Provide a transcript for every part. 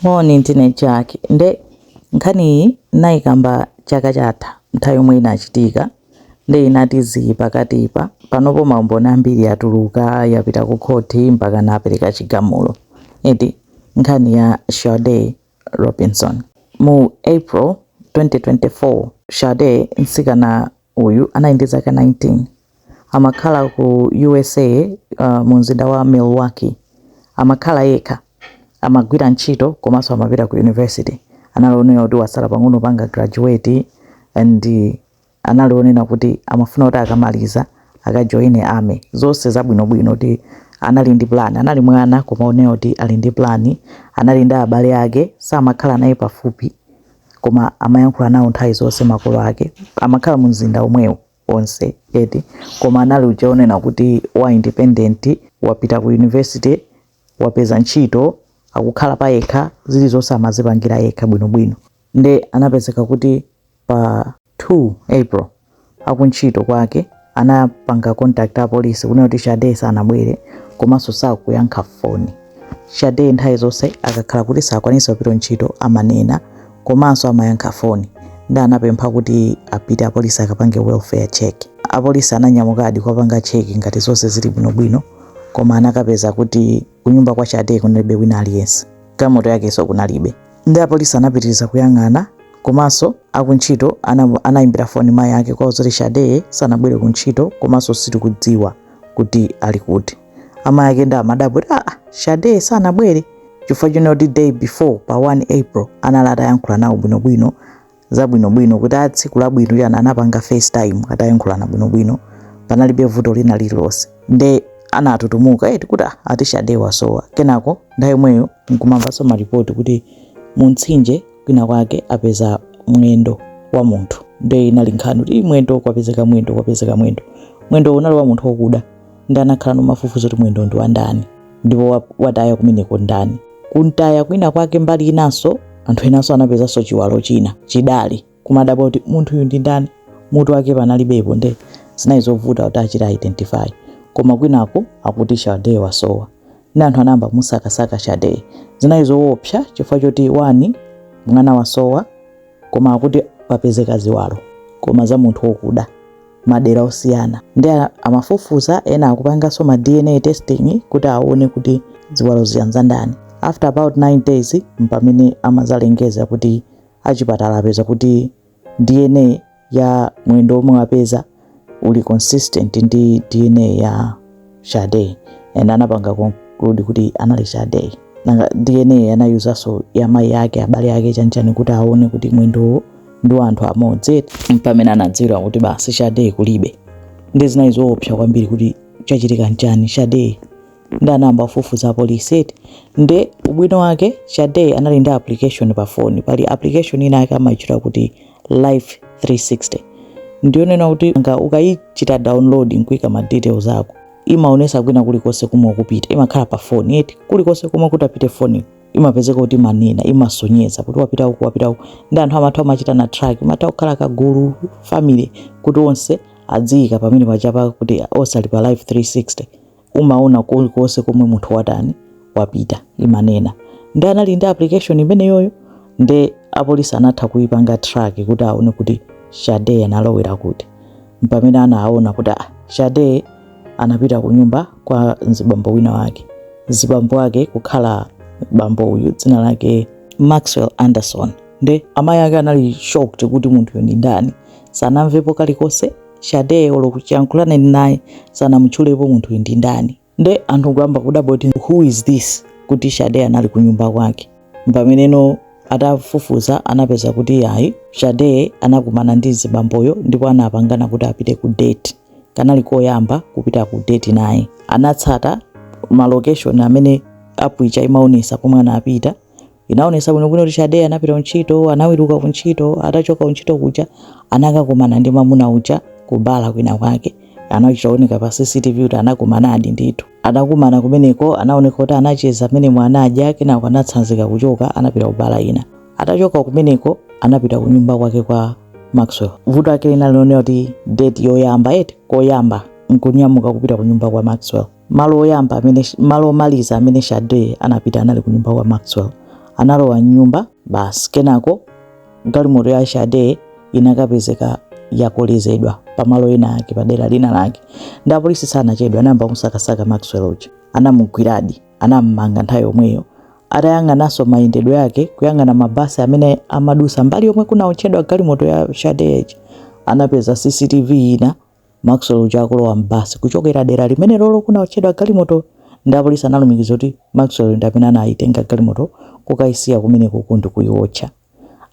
Morning tine chake nde nkhani naikamba chaka chatha nthawi yomwe inachitika nde inatizi pakatipa panopo maumboni ambiri atuluka yapita ku khoti mpaka napereka chigamulo eti nkhani ya Shade Robinson. Mu April 2024 Shade mtsikana uyu anali ndi zaka 19 amakhala ku USA mu mzinda wa Milwaukee. Amakhala yekha amagwira ntchito komanso amapita ku university. Analionera kuti wasala pang'ono panga graduate and analionera kuti amafuna kuti akamaliza akajoine army. Zonse zabwinobwino kuti anali ndi plan, anali mwana koma onera kuti ali ndi plan, anali ndi abale ake samakhala naye pafupi koma amayankhula nawo nthawi zonse makolo ake. Amakhala mu mzinda omwewo onse eti koma anali ujaonera kuti wa independent, wapita ku university, wapeza ntchito, akukhala pa yekha, zilizonse amazipangira yekha bwinobwino. Nde anapezeka kuti pa 2 April akuntchito kwake anapanga contact a police kunena kuti Shade sanabwere komanso sakuyankha foni. Shade nthawi zonse akakhala kuti sakwanisa kupita ntchito amanena komanso amayankha foni. Nde anapempha kuti apite apolisi akapange welfare check. Apolisi ananyamukadi kwapanga check ngati zonse zili bwinobwino koma anakapeza kuti kunyumba kwa Shade kunalibe wina aliyense, kamoto yake so kunalibe. Nde apolisi anapitiriza kuyang'ana komanso akuntchito anayimbira foni mai yake kwa zoti Shade sanabwere kuntchito komanso sitikudziwa kuti ali kuti. Amayi ake nda amadabwera Shade sanabwere chifukwa chino kuti day before pa 1 April analata yankhula nawo bwinobwino zabwinobwino kuti tsiku labwino yana anapanga FaceTime atayankhulana bwinobwino panalibe vuto lina lililonse. Nde anatutumuka eti kuti ati Shade wasowa. Kenako nthawi yomweyo nkumamvanso maripoti kuti mumtsinje kwina kwake apeza mwendo wa munthu. Nde inali nkhani kuti mwendo kwapezeka mwendo. Mwendo unali wa munthu wokuda. Nde anakhala nomafufuza kuti mwendo ndi wandani ndipo wataya kumeneko ndani. Kuntaya kwina kwake mbali inanso anthu enanso anapezanso chiwalo china chidali kumadabwa kuti munthu uyu ndi ndani, mutu wake panalibepo. Nde zinayizovuta kuti achita identify koma kwinako akuti Shade wasowa. Ndi anthu anamba musakasaka Shade. Zinayizoopsa chifukwa choti wani mwana wasowa koma akuti papezeka ziwalo koma za munthu wokuda madera osiyana. Ndi amafufuza ena akupanganso ma DNA testing kuti aone kuti ziwalo ziyanza ndani. After about 9 days mpamene amazalengeza kuti achipatala apeza kuti DNA ya mwendo omwe wapeza uli consistent ndi DNA ya Shade and anapanga conclude kuti anali Shade. Nanga DNA anayuzaso ya mai yake abale yake chanchani kuti aone kuti mwendo ndi anthu amodzi mpamene anadziwira kuti basi Shade kulibe. Ndi zinayizoopsa kwambiri kuti chachitika nchani Shade. Ndi anamba kufufuza polisi. Nde ubwino wake Shade anali ndi application pa phone. Pali application ina yake amaichita kuti Life 360. Ndionena kuti ukayichita download nkuika ma details ako imaonesa kwina kulikonse kumwe kupita, imakhala pa phone eti kulikonse kumwe kutapite phone imapezeka kuti manena imasonyeza kuti wapita uku. Ndi anthu amatha machita na track matha kukhala kagulu family kuti onse adziyika pamene pachapa kuti osali pa Life 360 umaona kulikonse kumwe munthu watani wapita imanena. Ndi anali ndi application imene yoyo. Nde apolisi anatha kuipanga track kuti aone kuti Shade analowera kuti mpamene anaona kuti Shade anapita ku nyumba kwa mzibambo wina wake. Mzibambo wake kukhala bambo uyu dzina lake Maxwell Anderson. Nde amayi ake anali shocked kuti munthu ndi ndani, sanamvepo kalikonse Shade olokuyankhulana naye sanamutchulepo munthu ndi ndani. Nde anthu kuyamba kudabwa kuti who is this kuti Shade anali ku nyumba kwake. Mpameneno atafufuza anapeza kuti yayi Shade anakumana ndi mzibamboyo ndipo anapangana kuti apite ku date. Kanali koyamba kupita ku date naye. Anatsata ma location amene apuicha imaonesa pomwe anapita. Inaonesa bwino kuti Shade anapita kuntchito, anawiruka kuntchito, atachoka kuntchito kuja anakakumana ndi mamuna uja kubala kwina kwake. Anachiona pa CCTV kuti anakumana adi ndithu. Anakumana kumeneko anaoneka kuti anacheza amene mwana aja kenako anatsanzika kuchoka anapita kubala ina. Atachoka kumeneko anapita ku nyumba kwake kwa Maxwell. Vuto ake linalionera kuti date yoyamba eti koyamba nkunyamuka kupita ku nyumba kwa Maxwell. Malo oyamba amene malo maliza amene Shade anapita anali ku nyumba kwa Maxwell. analowa nyumba basi kenako galimoto ya Shade inakapezeka yakolezedwa pamalo ena ake padera lina lake. Ndi apolisi sanachedwa anayamba kusakasaka Maxwell uja, anamugwiradi, anammanga nthawi yomweyo. Atayang'ananso mayendedwe yake kuyang'ana mabasi amene amadusa mbali yomwe kunaotchedwa galimoto ya Shade, anapeza CCTV ina Maxwell uja akulowa mbasi kuchokera dera limene lolo kunaotchedwa galimoto. Ndi apolisi analumikiza kuti Maxwell ndi amene anayitenga galimoto kukayisiya kumene kukundi kuyiwotcha.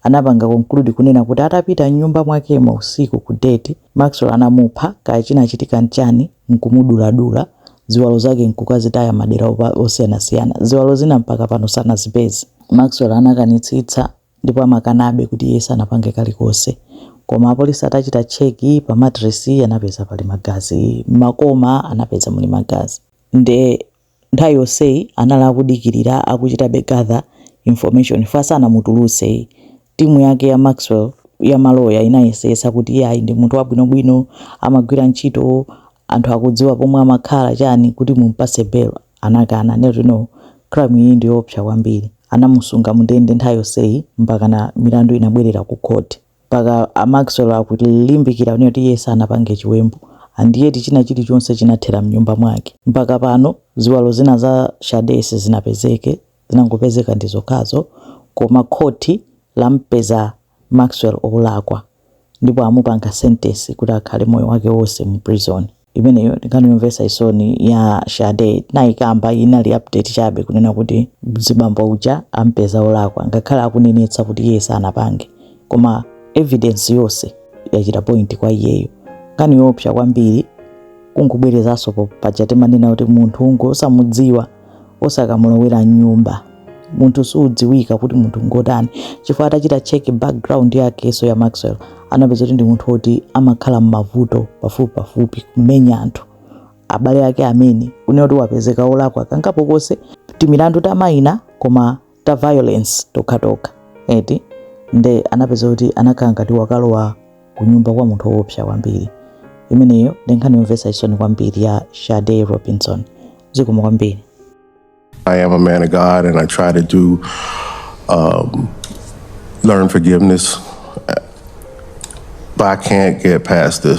Anapanga conclude kunena kuti atapita nyumba mwake usiku ku date, Maxwell anamupha kaya chinachitika nchani nkumudula ziwalo zake nkukazitaya madera osiyanasiyana. Ziwalo zina mpaka pano sanazipeze. Maxwell anakanitsitsa ndipo amakanabe kuti iye sanapange kalikonse. Koma apolisi atachita cheki pa mattress anapeza pali magazi, makoma anapeza muli magazi. Nde nthawi yonseyi anali akudikirira akuchita gather information fasa anamutulutse. Timu yake ya Maxwell ya maloya inayesesa kuti iye ndi munthu wabwinobwino, amagwira ntchito, anthu akudziwa pomwe amakhala chani kuti mumpase bail. Anakana nero crime iyi ndi yopsa kwambiri. Anamusunga mundende nthawi yonseyi mpaka na milandu inabwerera ku court. Mpaka Maxwell akutilimbikira kuti iye sanapange chiwembu, andiye china chilichonse chinathera mnyumba mwake. Mpaka pano ziwalo zina za Shade zinapezeke, zinangopezeka ndi zokhazo, koma court lampeza Maxwell olakwa ndipo amupanga sentence kuti akhale moyo wake wonse mu prison. Imeneyo ndikanimvesa isoni ya Shade naikamba inali update chabe kunena kuti zibambo uja ampeza olakwa ngakhale akunenetsa kuti iye sanapange, koma evidence yonse yachita point kwa iyeyo. Kani yopsa kwambiri kungubwerezanso pachate manena kuti munthu ungo osamudziwa osakamulowera nyumba, munthu sudziwika kuti munthu ngotani. Chifukwa atachita check background yake so ya Maxwell anapeza kuti ndi munthu oti amakhala m'mavuto pafupi kumenya anthu. Abale yake amene kunena kuti wapezeka olakwa kangapo konse timilandu tamayina koma ta violence tokatoka eti. Nde anapeza kuti anakhala ngati wakalowa kunyumba kwa munthu wopsa kwambiri. Imeneyo ndikanimvesa isoni kwambiri ya Shade Robinson. Zikomo kwambiri. I am a man of God and I try to do, learn forgiveness, but I can't get past this.